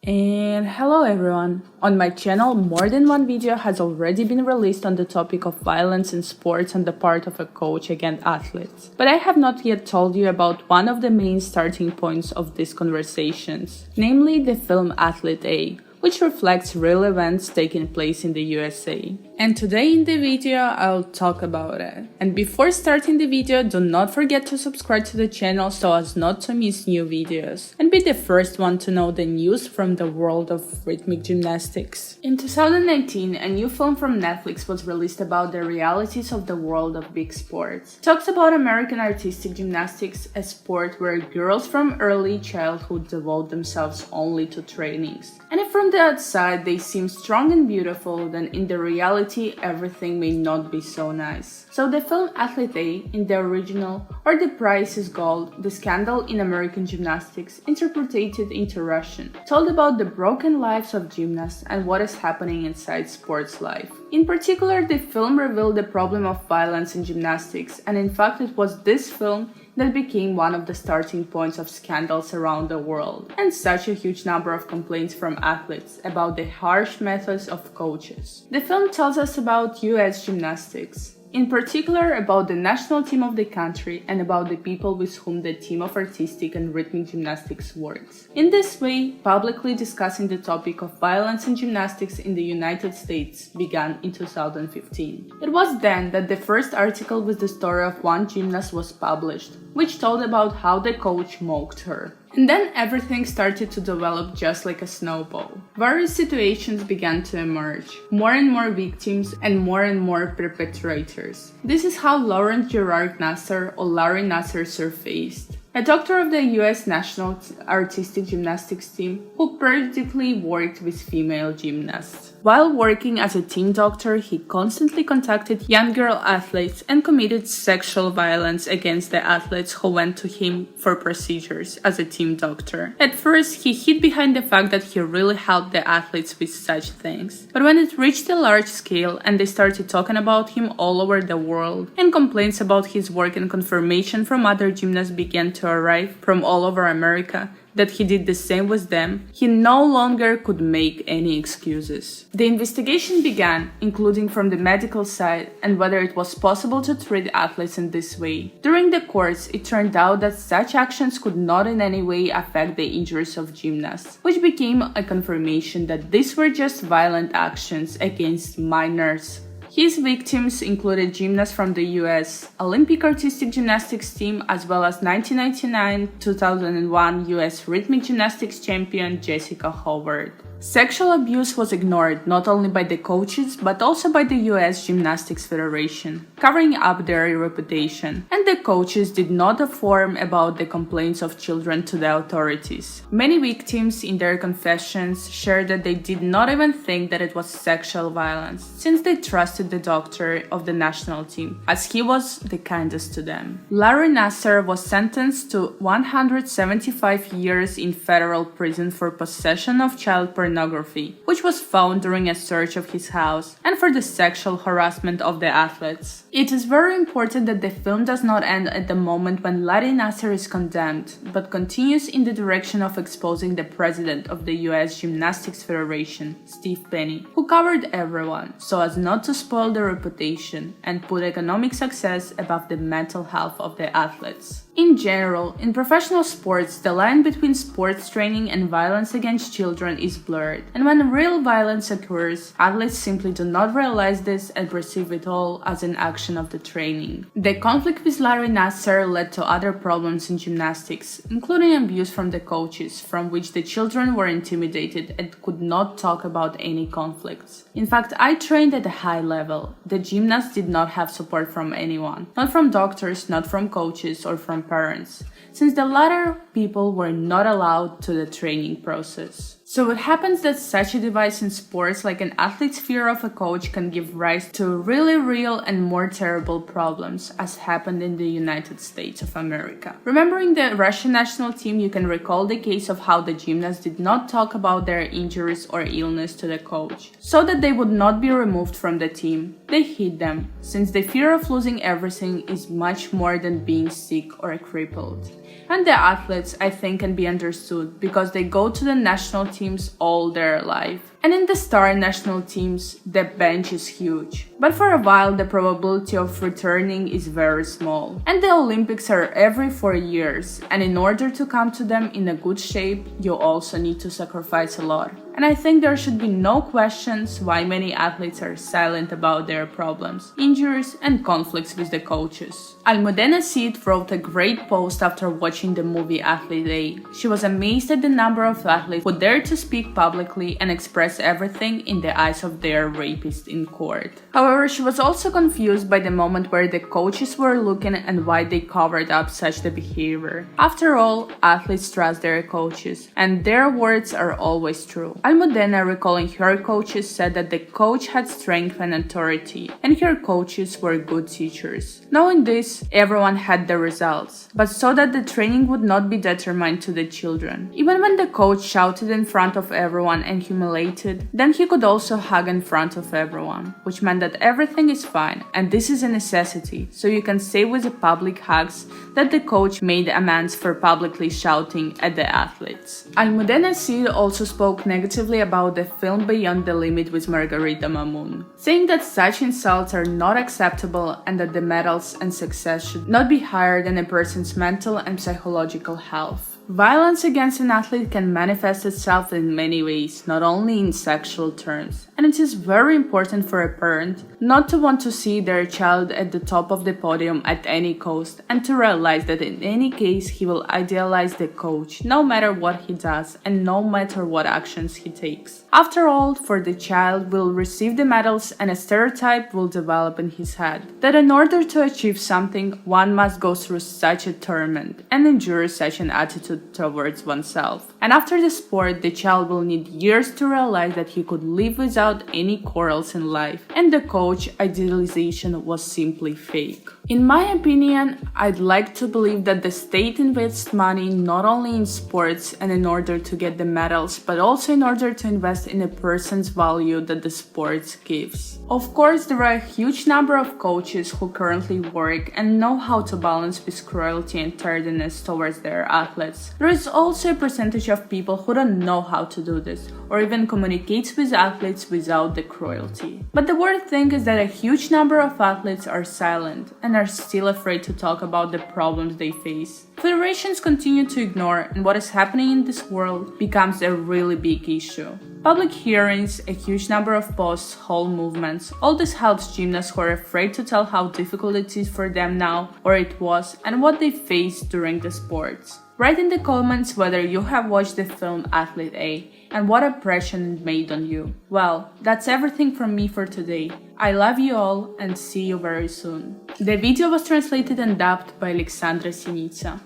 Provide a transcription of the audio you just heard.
And hello everyone! On my channel, more than one video has already been released on the topic of violence in sports on the part of a coach against athletes. But I have not yet told you about one of the main starting points of these conversations, namely the film Athlete A, which reflects real events taking place in the USA. And today in the video, I'll talk about it. And before starting the video, do not forget to subscribe to the channel so as not to miss new videos, and be the first one to know the news from the world of rhythmic gymnastics. In 2019, a new film from Netflix was released about the realities of the world of big sports. It talks about American artistic gymnastics, a sport where girls from early childhood devote themselves only to trainings. And if from the outside they seem strong and beautiful, then in the reality everything may not be so nice. So the film Athlete A, in the original, or The Price is Gold, The Scandal in American Gymnastics, interpreted into Russian, told about the broken lives of gymnasts and what is happening inside sports life. In particular, the film revealed the problem of violence in gymnastics, and in fact it was this film that became one of the starting points of scandals around the world, and such a huge number of complaints from athletes about the harsh methods of coaches. The film tells us about US gymnastics, in particular about the national team of the country and about the people with whom the team of artistic and rhythmic gymnastics works. In this way, publicly discussing the topic of violence in gymnastics in the United States began in 2015. It was then that the first article with the story of one gymnast was published, which told about how the coach mocked her. And then everything started to develop just like a snowball. Various situations began to emerge, more and more victims and more perpetrators. This is how Larry Nassar or Larry Nassar surfaced, a doctor of the US national artistic gymnastics team who periodically worked with female gymnasts. While working as a team doctor, he constantly contacted young girl athletes and committed sexual violence against the athletes who went to him for procedures as a team doctor. At first, he hid behind the fact that he really helped the athletes with such things. But when it reached a large scale and they started talking about him all over the world, and complaints about his work and confirmation from other gymnasts began to arrive from all over America that he did the same with them, he no longer could make any excuses. The investigation began, including from the medical side, and whether it was possible to treat athletes in this way. During the course, it turned out that such actions could not in any way affect the injuries of gymnasts, which became a confirmation that these were just violent actions against minors. His victims included gymnasts from the US Olympic artistic gymnastics team, as well as 1999-2001 US rhythmic gymnastics champion Jessica Howard. Sexual abuse was ignored not only by the coaches but also by the US Gymnastics Federation, covering up their reputation, and the coaches did not inform about the complaints of children to the authorities. Many victims in their confessions shared that they did not even think that it was sexual violence, since they trusted the doctor of the national team, as he was the kindest to them. Larry Nassar was sentenced to 175 years in federal prison for possession of child pornography, which was found during a search of his house, and for the sexual harassment of the athletes. It is very important that the film does not end at the moment when Larry Nassar is condemned, but continues in the direction of exposing the president of the US Gymnastics Federation, Steve Penny, who covered everyone, so as not to spoil the reputation and put economic success above the mental health of the athletes. In general, in professional sports, the line between sports training and violence against children is blurred, and when real violence occurs, athletes simply do not realize this and perceive it all as an action of the training. The conflict with Larry Nassar led to other problems in gymnastics, including abuse from the coaches, from which the children were intimidated and could not talk about any conflicts. In fact, I trained at a high level. The gymnasts did not have support from anyone, not from doctors, not from coaches, or from parents, since the latter people were not allowed to the training process. So it happens that such a device in sports, like an athlete's fear of a coach, can give rise to really real and more terrible problems, as happened in the United States of America. Remembering the Russian national team, you can recall the case of how the gymnasts did not talk about their injuries or illness to the coach, so that they would not be removed from the team. they hid them, since the fear of losing everything is much more than being sick or crippled. And the athletes, I think, can be understood because they go to the national teams all their life. And in the star national teams, the bench is huge. But for a while, the probability of returning is very small. And the Olympics are every 4 years, and in order to come to them in a good shape, you also need to sacrifice a lot. And I think there should be no questions why many athletes are silent about their problems, injuries, and conflicts with the coaches. Almudena Cid wrote a great post after watching the movie Athlete A. She was amazed at the number of athletes who dared to speak publicly and express everything in the eyes of their rapist in court. However, she was also confused by the moment where the coaches were looking and why they covered up such the behavior. After all, athletes trust their coaches, and their words are always true. Almudena, recalling her coaches, said that the coach had strength and authority, and her coaches were good teachers. Knowing this, everyone had the results, but so that the training would not be determined to the children. Even when the coach shouted in front of everyone and humiliated, then he could also hug in front of everyone, which meant that everything is fine, and this is a necessity, so you can say with the public hugs that the coach made amends for publicly shouting at the athletes. Almudena Cid also spoke negatively about the film Beyond the Limit with Margarita Mamoun, saying that such insults are not acceptable and that the medals and success should not be higher than a person's mental and psychological health. Violence against an athlete can manifest itself in many ways, not only in sexual terms, and it is very important for a parent not to want to see their child at the top of the podium at any cost, and to realize that in any case he will idealize the coach, no matter what he does and no matter what actions he takes. After all, for the child will receive the medals and a stereotype will develop in his head that in order to achieve something, one must go through such a torment and endure such an attitude towards oneself. And after the sport, the child will need years to realize that he could live without any quarrels in life, and the coach idealization was simply fake. In my opinion, I'd like to believe that the state invests money not only in sports and in order to get the medals, but also in order to invest in a person's value that the sports gives. Of course, there are a huge number of coaches who currently work and know how to balance with cruelty and tardiness towards their athletes. There is also a percentage of people who don't know how to do this, or even communicate with athletes without the cruelty. But the weird thing is that a huge number of athletes are silent and are still afraid to talk about the problems they face. Federations continue to ignore, and what is happening in this world becomes a really big issue. Public hearings, a huge number of posts, whole movements, all this helps gymnasts who are afraid to tell how difficult it is for them now, or it was, and what they faced during the sports. Write in the comments whether you have watched the film Athlete A and what impression it made on you. Well, that's everything from me for today. I love you all and see you very soon. The video was translated and dubbed by Alexandra Sinica.